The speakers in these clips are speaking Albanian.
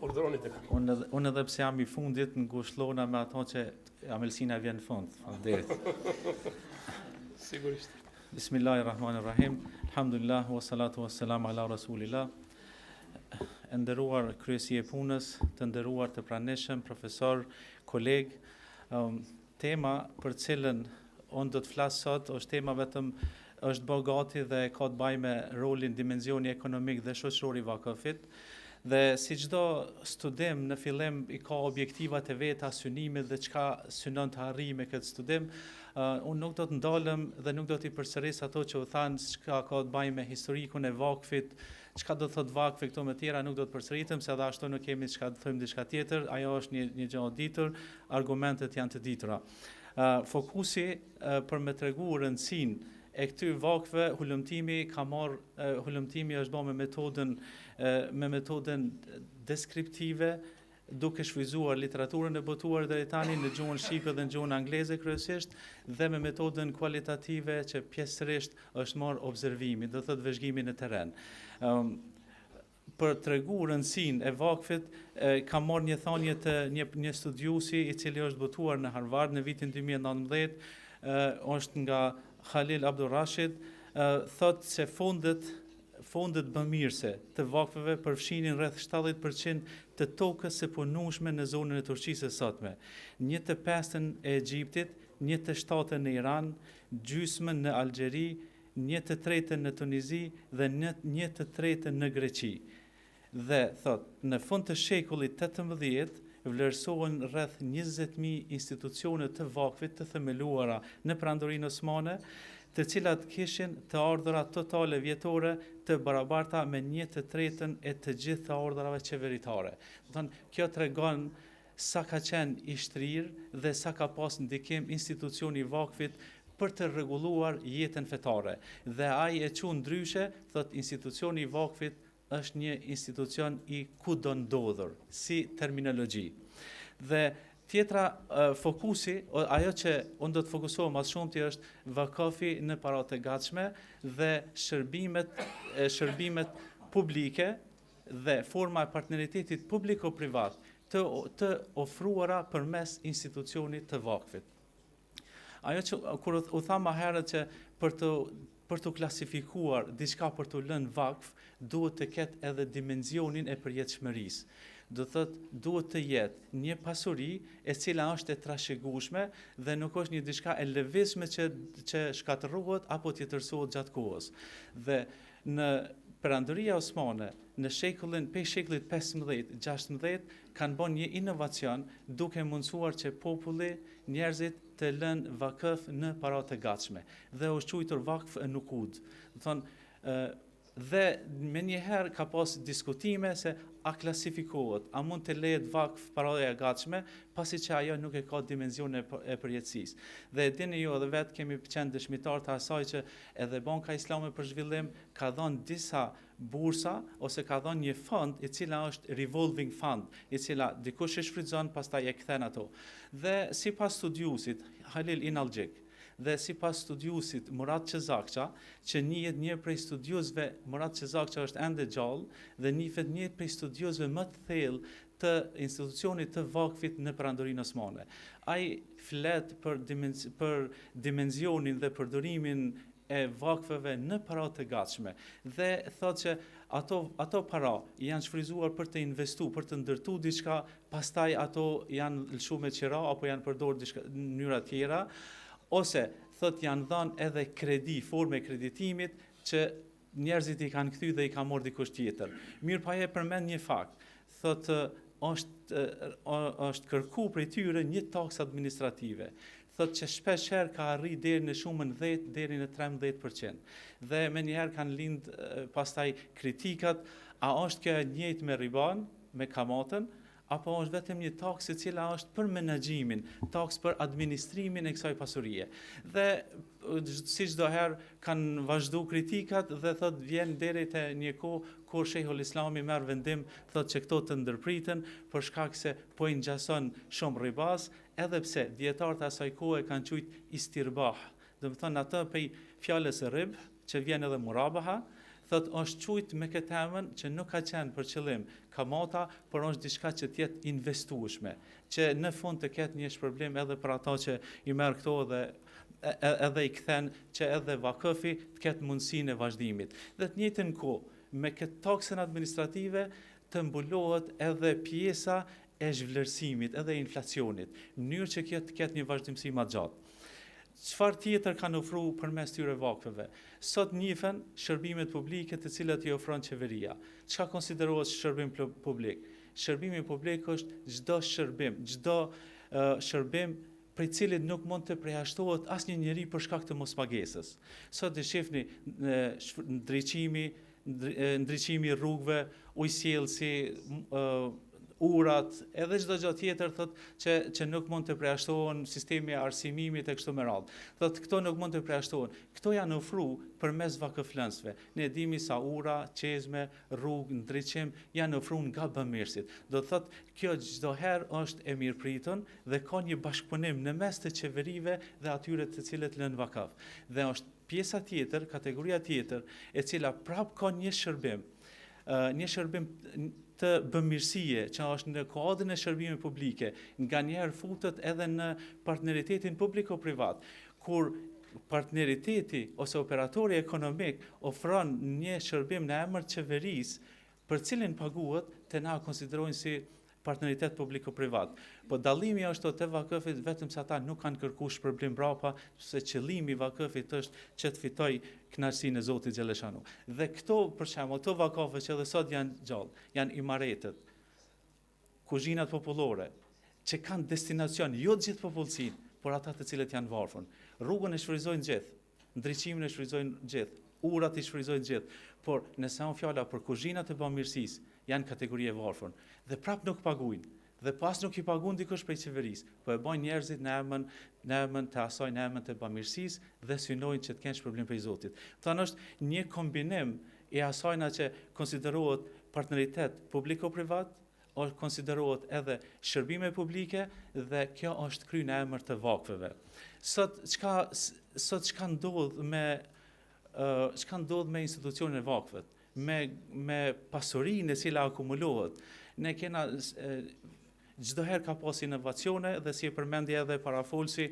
Urdhëroni tek. Unë edhe pse jam I fundit ngushëllona me ato që amëlsina vjen në fund. Faleminderit. Sigurisht. Bismillahirrahmanirrahim. Alhamdulillah wa salatu wa salam ala rasulillah. Nderuar kryesi e punës, të nderuar të pranishëm, profesor, koleg, tema për cilën unë do të flas sot është tema vetëm është bë gati dhe ka të bëjë me rolin, dimensioni ekonomik dhe shoqëror I vakëfit. Dhe si çdo studim në fillim I ka objektivat e veta, synimet dhe çka synon të arrijë me këtë studim. Unë nuk do të ndalem dhe nuk do t'i përsëris ato që u thanë çka ka të bëjë me historikun e vakfit, çka do të thot vakfi këto më tjera nuk do të përsëritem se edhe ashtu nuk kemi çka të thojmë diçka tjetër, ajo është një gjë e ditur, argumentet janë të ditura. Fokusi për me tregu rëndësinë e këty vakve, hulumtimi është bërë me metodën deskriptive, duke shfryzuar literaturën e botuar deri tani në gjuhën shqipe dhe në gjuhën angleze kryesisht dhe me metodën kualitative që pjesërisht është marrë observimi, do thotë vëzhgimi në terren. Për tregu rëndësinë e vakfit, kam marrë një thënie të një studiuesi I cili është botuar në Harvard në vitin 2019, është nga Khalil Abdul Rashid, thotë se fondet bamirëse të vakfeve përfshinin rreth 70% të tokës së punueshme në zonën e Turqisë së sotme, 1/5 e Egjiptit, 1/7 në Iran, gjysmën në Algjeri, 1/3 në Tunizi dhe 1/3 në Greqi. Dhe thot, në fund të shekullit 18 vlerësohen rreth 20.000 institucione të vakfit të themeluara në Perandorinë Osmane, të cilat kishin të ardhura totale vjetore të barabarta me 1/3 e të gjitha ardhurave qeveritare. Kjo tregon sa ka qenë I shtrirë dhe sa ka pas ndikim institucioni I vakfit për të rregulluar jetën fetare. Dhe ai e quajnë ndryshe, thot institucioni I vakfit është një institucion I kudo ndodhur, si terminologji. Dhe tjetra fokusi, ajo që unë do të fokusohem më shumë është vakafi në paratë e gatshme dhe shërbimet publike dhe forma e partneritetit publiko-privat të ofruara përmes institucionit të vakfit. Ajo që kur u tham më herët që për të klasifikuar diçka për të lënë vakf, duhet të ketë edhe dimensionin e përjetshmërisë. Do thotë duhet të jetë një pasuri e cila është e trashëgueshme dhe nuk është një diçka e lëvizshme që shkatërrohet apo tjetërsohet gjatë kohës. Dhe në Perandoria Osmane, në shekullit 15-16 kanë bën një inovacion duke mundësuar që populli, njerëzit të lënë vakëf në paratë e gatshme dhe është quajtur vakf e nukud. Dhe me njëherë ka pas diskutime se a klasifikohet, a mund të lehet vakf paratë e gatshme, pasi që ajo nuk e ka dimension e përjetësisë. Dhe dini ju edhe vetë kemi qenë dëshmitar të asaj që edhe Banka Islame për Zhvillim ka dhënë disa bursa ose ka dhënë një fond I cila është revolving fund, I cila dikush e shfrytëzon pastaj e kthen ato. Dhe sipas studiuesit Halil Inalgjik dhe sipas studiuesit Murat Çezakça, që njihet një prej studiuesve, Murat Çezakça është ende gjallë dhe njihet një prej studiuesve më të thellë të institucionit të vakfit në Perandorinë Osmane. Ai flet për dimensionin dhe përdorimin e vakfeve në paratë e gatshme dhe thotë që ato para janë shfryzuar për të investuar, për të ndërtuar diçka, pastaj ato janë lëshuar me qira apo janë përdorur në mënyra tjera, ose thot janë dhënë edhe kredi, forme kreditimit që njerëzit I kanë kthy dhe I ka marrë dikush tjetër. Mirë pa e përmend një fakt, thot është kërku prej tyre një taks administrative. Thot që shpesh herë ka arri deri në shumën 10 deri në 13%. Dhe me njëherë kanë lind pastaj kritikat, a është kjo e njëjtë me riban, me kamatën, apo është vetëm një taks e cila është për menaxhimin, taks për administrimin e kësaj pasurie. Dhe si çdo herë kanë vazhduar kritikat dhe thot vjen deri te një kohë kur Shehul Islami merr vendim, thot që këto të ndërpriten për shkak se po I ngjason shumë ribas, edhe pse dietarët e asaj kohe kanë quajtur istirbah. Do të thonë atë prej fjalës rib që vjen edhe murabaha, thot është qujt me këtë temën që nuk ka qenë për qëllim kamata, por është diçka që t'jetë investueshme, që në fund të ketë një shpërblim edhe për ata që i merr këto edhe i kthen, që edhe vakëfi të ketë mundësinë e vazhdimit. Dhe të njëjtën kohë, me këtë taksën administrative të mbulohet edhe pjesa e zhvlerësimit, edhe inflacionit, në mënyrë që kjo të ketë një vazhdimsi më gjatë. Çfarë tjetër kanë ofruar përmes tyre vakfeve? Sot njihen shërbimet publike të cilat i ofron qeveria. Çka konsiderohet shërbim publik? Shërbimi publik është çdo shërbim për cilit nuk mund të përjashtohet asnjë njeri për shkak të mospagesës. Sot e shihni ndriçimi rrugëve, ujësjellsi, urat, edhe çdo gjë tjetër që nuk mund të përjashtohen, sistemi i arsimimit e kështu me radhë. Këto nuk mund të përjashtohen. Këto janë ofruar përmes vakëflënësve. Ne dimi sa ura, qezme, rrugë, ndriçim janë ofruar nga bamirësit. Do të thotë kjo çdo herë është e mirëpritën dhe ka një bashkëpunim në mes të qeverive dhe atyre të cilët lënë vakaf. Dhe është pjesa tjetër, kategoria tjetër, e cila prap ka një shërbim të bëmirësie, që është në kuadrin e shërbimeve publike, nganjëherë futet edhe në partneritetin publiko-privat, kur partneriteti ose operatori ekonomik ofron një shërbim në emër të qeverisë, për cilin paguhet, të na konsiderojnë si partneritet publiko-privat. Po dallimi është te vakëfit vetëm se ata nuk kanë kërkuar shpërblim brapa, se qëllimi i vakëfit është që të fitoj kënaqësinë e Zotit Xheleshanu. Dhe këto për shembull, këto vakëfe që edhe sot janë gjallë, janë imaretet, kuzhinat popullore, që kanë destinacion jo të gjithë popullsinë, por ata të cilët janë varfër. Rrugën e shfryzojnë gjithë, ndriçimin e shfryzojnë gjithë, urat i shfryzojnë gjithë, por nëse on fjala për kuzhinat e bamirësisë, janë kategori e varfër dhe prap nuk paguajnë. Dhe pas nuk i paguan dikush prej qeverisë, po e bojnë njerëzit në emën të asaj, në emën të bamirësisë dhe synojnë që të kenë shpërblim prej Zotit. Thonë është një kombinim i asajna që konsiderohet partneritet publiko-privat, ose konsiderohet edhe shërbime publike dhe kjo është kryer në emër të vakfeve. Sot çka ndodh me institucionin e vakfeve, me pasurinë e cila akumulohet. Ne kena çdo herë ka pas inovacione dhe si e përmendi edhe parafolsi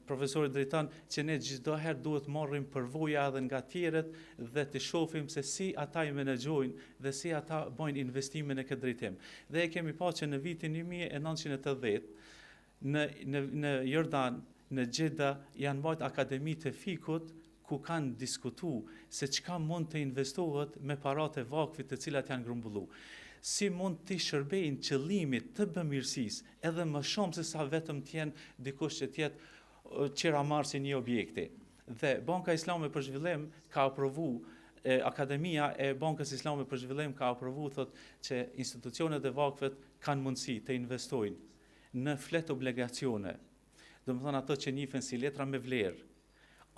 profesori Dritan, që ne çdo herë duhet marrim përvoja edhe nga tjerët dhe të shohim se si ata i menaxhojnë dhe si ata bojnë investime në këtë drejtim. Dhe e kemi pasur që në vitin 1980 në Jordan, në Jeddah janë bërë akademi të fikut ku kanë diskutuar se çka mund të investohet me paratë e vakfit të cilat janë grumbulluar. Si mund të shërbejnë qëllimit të bamirësisë edhe më shumë se sa vetëm të jenë dikush që të jetë qiramarrës i një objekti. Dhe Banka Islame për Zhvillim ka aprovuar, Akademia e Bankës Islame për Zhvillim ka aprovuar thotë që institucionet e vakfet kanë mundësi të investojnë në flet obligacione. Domethënë ato që njihen si letra me vlerë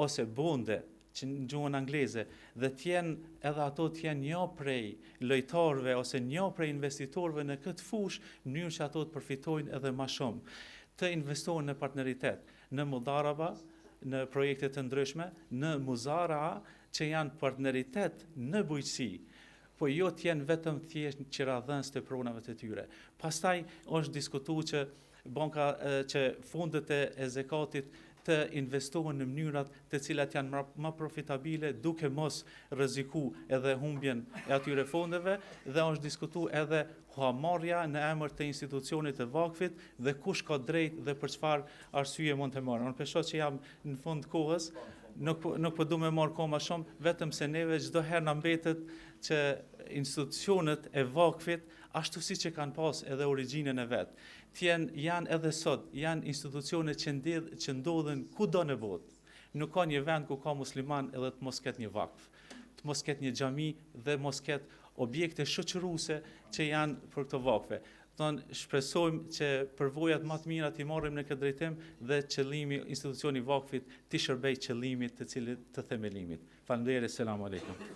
ose bonde që në gjuhën angleze dhe edhe ato të jenë një prej lojtarëve ose një prej investitorëve në këtë fushë, në mënyrë që ato të përfitojnë edhe më shumë, të investojnë në partneritet, në mudaraba, në projekte të ndryshme, në muzara që janë partneritet në bujqësi, po jo të jenë vetëm thjesht qiradhënës të pronave të tyre. Pastaj është diskutuar që banka që fundet e zekatit të investohen në mënyrat të cilat janë më profitabile duke mos rreziku edhe humbjen e atyre fondeve dhe është diskutuar edhe huamarrja në emër të institucionit të vakfit dhe kush ka drejt dhe për çfarë arsye mund të marrë. Unë besoj që jam në fund kohës, nuk po du me marr kohë më shumë, vetëm se neve çdo herë na mbetet që institucionet e vakfit ashtu siç e kanë pas edhe origjinën e vet. Janë edhe sot, janë institucione që ndodhen kudo në botë. Nuk ka një vend ku ka musliman edhe të mos ketë një vakf, të mos ketë një xhami dhe mos ketë objekte shoqëruese që janë për këto vakfe. Shpresojmë që përvojat më të mira t'i marrim në këtë drejtim dhe qëllimi institucioni vakfit t'i shërbejë qëllimit të themelimit. Faleminderit, selam aleikum.